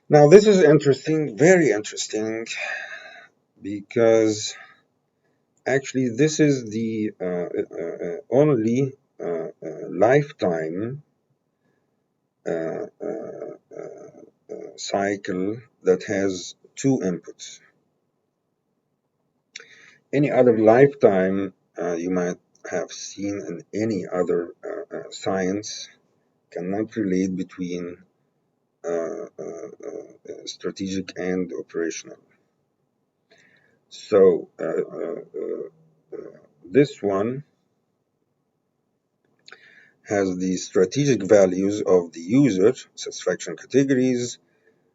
Now, this is interesting, very interesting, because actually this is the only lifetime cycle that has two inputs. Any other lifetime you might have seen in any other science cannot relate between strategic and operational. So this one has the strategic values of the user, satisfaction categories,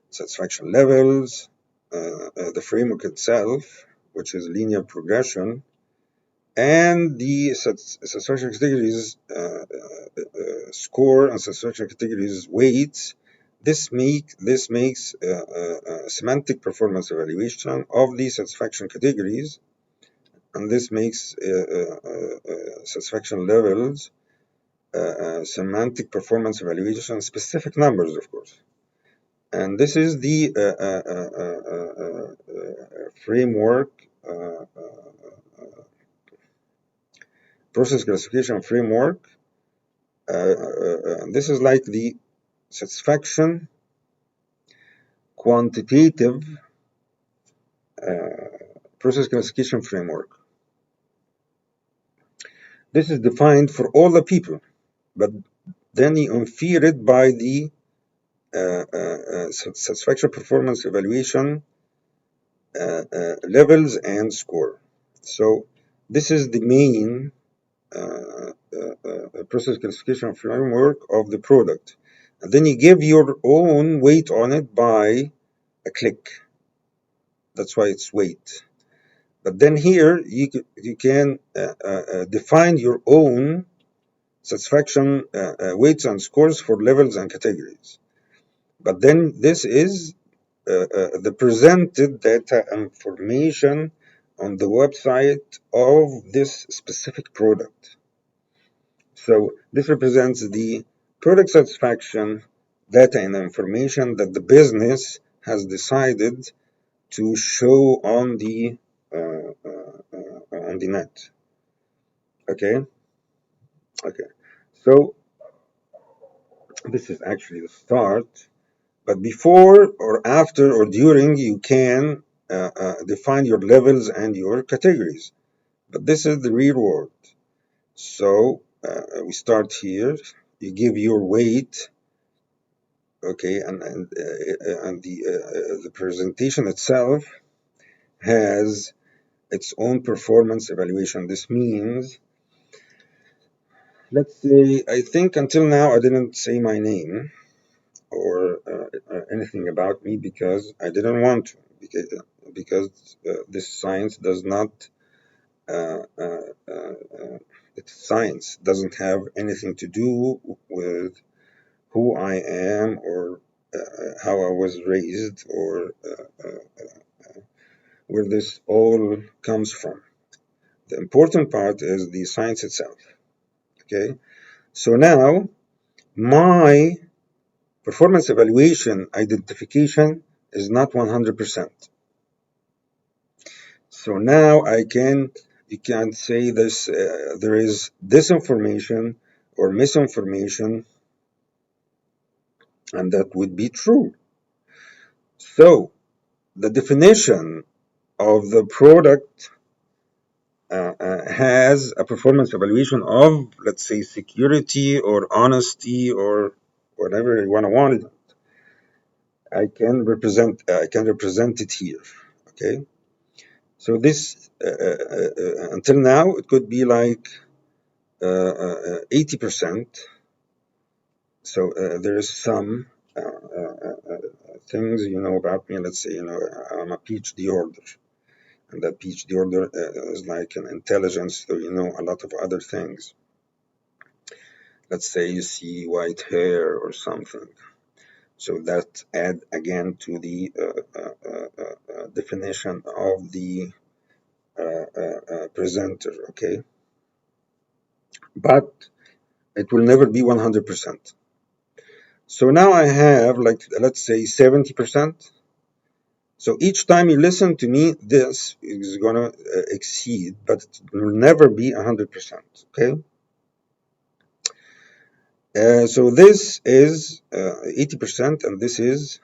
satisfaction levels, the framework itself, which is linear progression, and the satisfaction categories score and satisfaction categories weights. This makes semantic performance evaluation of the satisfaction categories, and this makes satisfaction levels semantic performance evaluation, specific numbers, of course. And this is the framework, process classification framework. This is like the satisfaction quantitative process classification framework. This is defined for all the people, but then you infer it by the satisfaction performance evaluation levels and score. So this is the main process classification framework of the product. And then you give your own weight on it by a click. That's why it's weight. But then here you can define your own satisfaction weights and scores for levels and categories. But then this is the presented data information on the website of this specific product. So this represents the product satisfaction data and information that the business has decided to show on the net. Okay. So this is actually the start. But before or after or during, you can define your levels and your categories. But this is the real world. So we start here. You give your weight, okay, and the presentation itself has its own performance evaluation. This means, let's say, I think until now I didn't say my name or anything about me because I didn't want to, because this science does not, it's science, doesn't have anything to do with who I am or how I was raised or where this all comes from. The important part is the science itself. Okay, so now my performance evaluation identification is not 100%. So now you can say this, there is disinformation or misinformation, and that would be true. So the definition of the product has a performance evaluation of, let's say, security or honesty or whatever you want it. I can represent it here. Okay. So this until now it could be like 80%. So there is some things about me. Let's say I'm a PhD holder, and that PhD holder is like an intelligence, so a lot of other things. Let's say you see white hair or something. So that add again to the definition of the presenter, okay? But it will never be 100%. So now I have, like, let's say 70%. So each time you listen to me, this is going to exceed, but it will never be 100%. Okay. So this is 80%, and this is,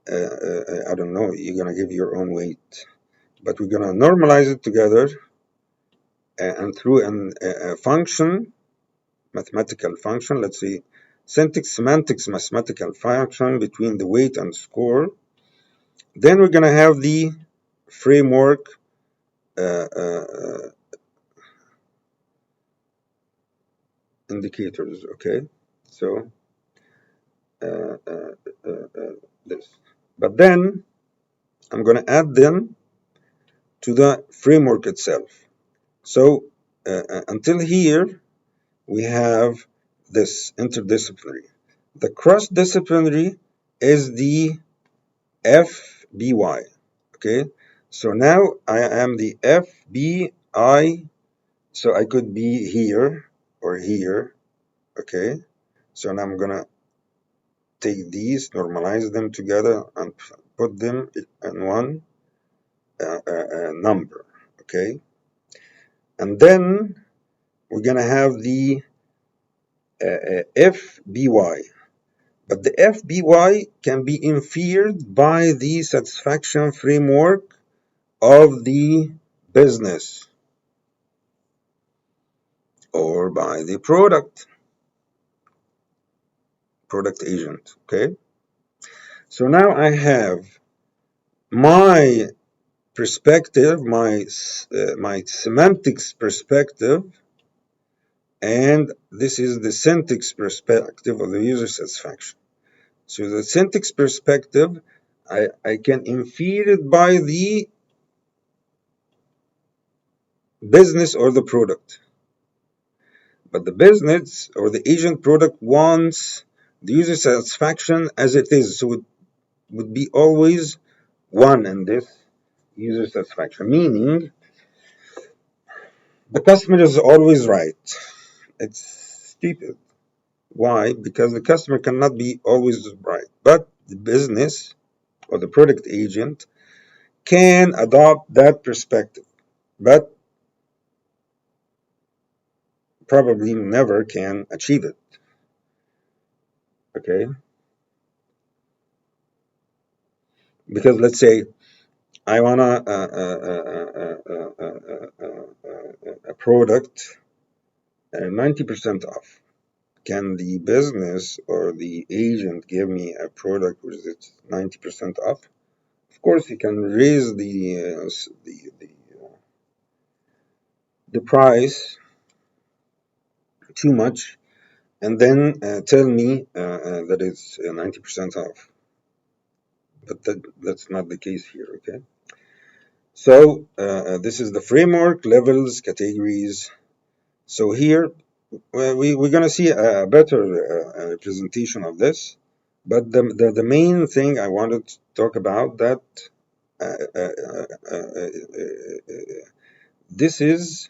I don't know, you're going to give your own weight. But we're going to normalize it together, and through a function, mathematical function, let's say syntax, semantics, mathematical function between the weight and score. Then we're going to have the framework indicators, okay? So this. But then I'm going to add them to the framework itself. So until here, we have this interdisciplinary. The cross-disciplinary is the FBY, okay? So now I am the FBI, so I could be here or here, okay? So now I'm gonna take these, normalize them together, and put them in one number, okay? And then we're gonna have the FBY. But the FBY can be inferred by the satisfaction framework of the business or by the product agent, okay? So now I have my perspective, my semantics perspective, and this is the syntax perspective of the user satisfaction. So the syntax perspective, I can infer it by the business or the product. But the business or the agent product wants the user satisfaction as it is. So it would be always 1 in this user satisfaction, meaning the customer is always right. It's stupid. Why? Because the customer cannot be always right. But the business or the product agent can adopt that perspective, but probably never can achieve it. Okay? Because let's say I want a product 90% off. Can the business or the agent give me a product which is 90% off? Of course, he can raise the price too much and then tell me that it's 90% off. But that's not the case here, okay? So this is the framework, levels, categories. So here we're going to see a better representation of this. But the main thing I wanted to talk about that this is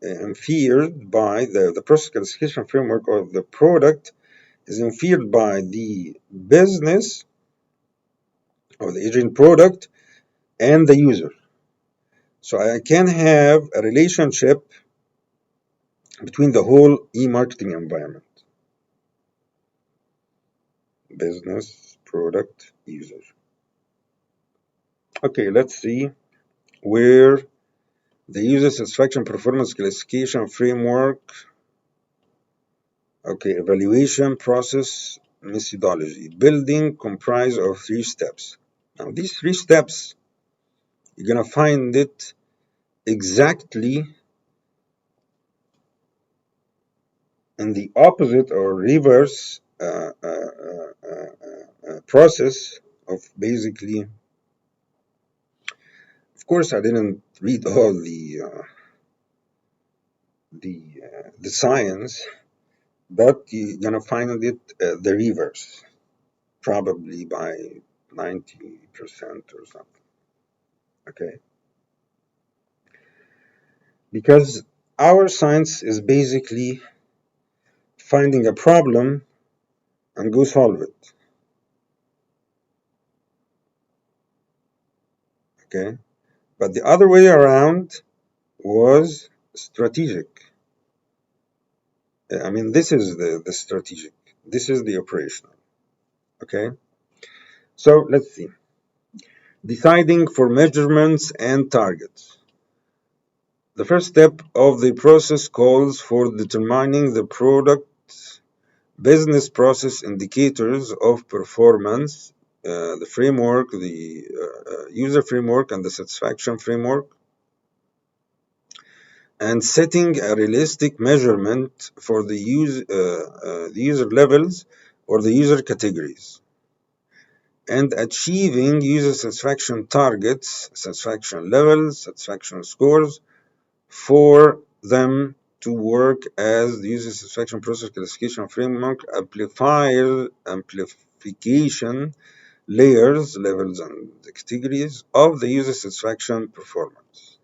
inferred by the process classification framework of the product is inferred by the business or the agent product and the user. So I can have a relationship between the whole e-marketing environment. Business, product, user. Okay, let's see where the user satisfaction performance classification framework. Okay, evaluation process methodology. Building comprise of 3 steps. Now, these 3 steps, you're going to find it exactly in the opposite or reverse process of basically. Of course, I didn't read all the science, but you're gonna find it the reverse, probably by 90% or something. Okay, because our science is basically finding a problem and go solve it. Okay, but the other way around was strategic. I mean, this is the strategic. This is the operational. Okay, so let's see. Deciding for measurements and targets. The first step of the process calls for determining the product's business process indicators of performance, the framework, the user framework, and the satisfaction framework, and setting a realistic measurement for the user levels or the user categories, and achieving user satisfaction targets, satisfaction levels, satisfaction scores for them to work as the user satisfaction process classification framework amplification layers, levels, and categories of the user satisfaction performance.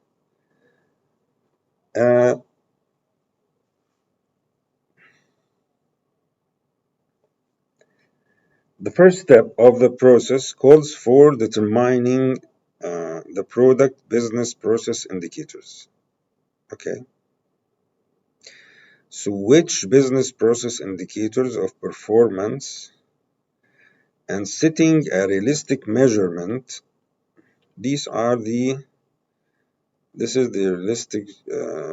The first step of the process calls for determining the product business process indicators. Okay. So which business process indicators of performance and setting a realistic measurement, this is the realistic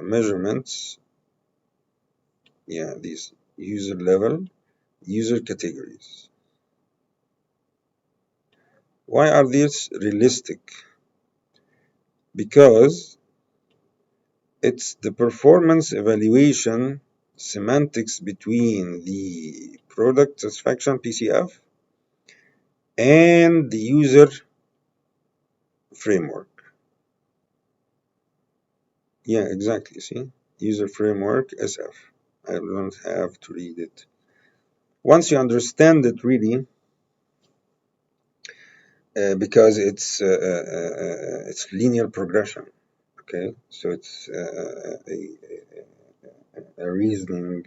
measurements, these user level, user categories. Why are these realistic? Because it's the performance evaluation semantics between the product satisfaction PCF and the user framework. Yeah, exactly. See, user framework SF. I don't have to read it. Once you understand it really, because it's linear progression. Okay, so it's a reasoning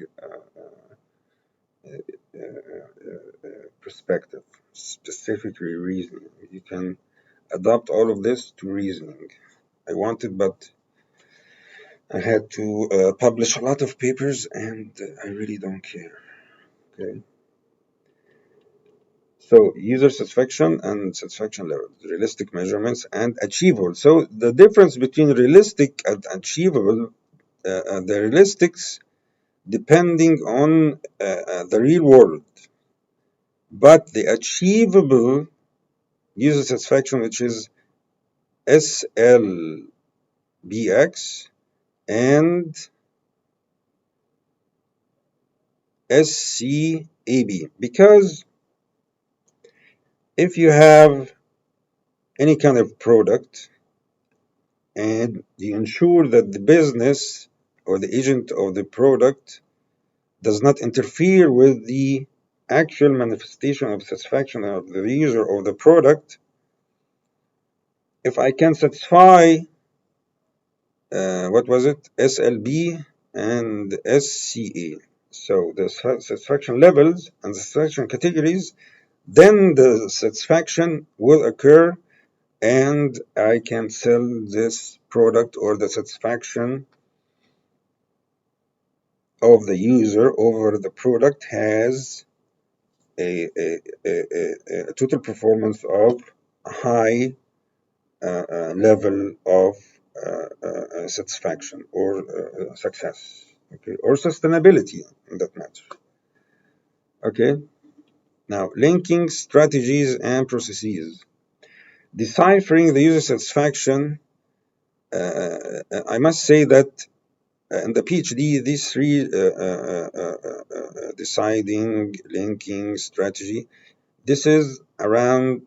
perspective, specifically reasoning. You can adapt all of this to reasoning. I wanted, but I had to publish a lot of papers, and I really don't care. Okay. So user satisfaction and satisfaction levels, realistic measurements and achievable. So the difference between realistic and achievable, the realistics depending on the real world, but the achievable user satisfaction, which is SLBX and SCAB, because if you have any kind of product and you ensure that the business or the agent of the product does not interfere with the actual manifestation of satisfaction of the user of the product, if I can satisfy, SLB and SCA, so the satisfaction levels and the satisfaction categories, then the satisfaction will occur and I can sell this product, or the satisfaction of the user over the product has a total performance of a high level of satisfaction or success, okay, or sustainability in that matter. Okay, now linking strategies and processes. Deciphering the user satisfaction, I must say that in the PhD, these three deciding, linking, strategy, this is around